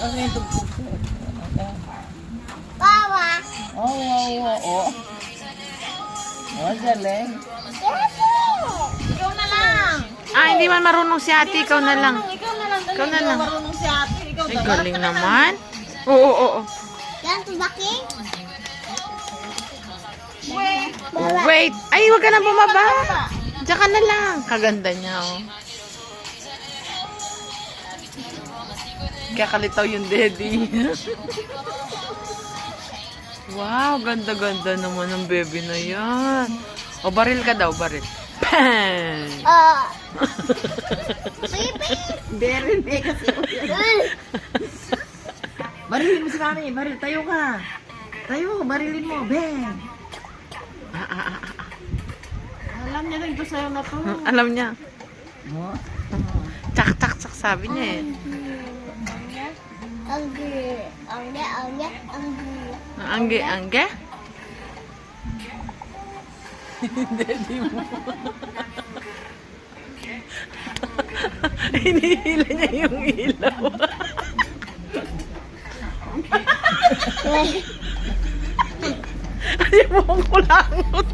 Kasi yung tugtog ko. Wawa. Oo. Oh, galing. Ikaw na lang. Hindi man marunong si ate. Ikaw na lang. Ikaw na lang. Ikaw na lang. Marunong si ate. Ikaw Ay, galing naman. Oo. Yan, tubaking. Wait. Ay, wag ka na bumaba. Diyan ka na lang. Kaganda niya, oh. Kakalitaw yung daddy. Wow, ganda-ganda naman ng baby na yan. O, baril ka daw, baril. Bang! Baby. Beryl, kasi. Barilin mo si mami. Baril, tayo ka. Tayo, barilin mo. Ben. Alam niya rin ito sa'yo na to. Alam niya. Mo? Tsak, sabi niya eh. Angge? Daddy mo. Hinihila niya yung ilaw. Ay, mo ang kulangot.